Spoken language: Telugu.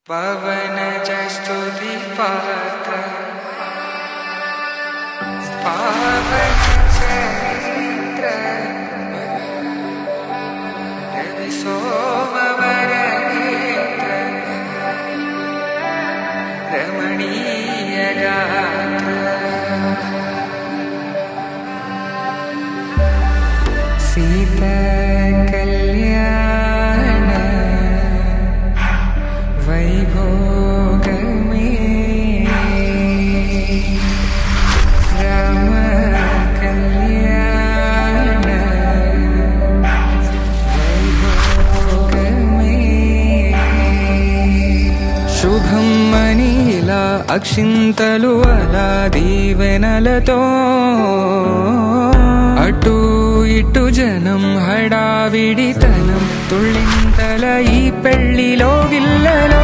పవనజ స్తుతి పాత్ర పావన చరిత్ర రవి సోమవర నేత్ర రమణీయ గాత్ర సీత కళ్యాణ వైభోగమే రామ కళ్యాణ వైభోగమే శుభం మనీలా అక్షింతలు అలా దీవెనలతో అటు ఇటు జనం హడావిడితనం తుళ్ళింతల ఈ పెళ్లిలో గిల్లలో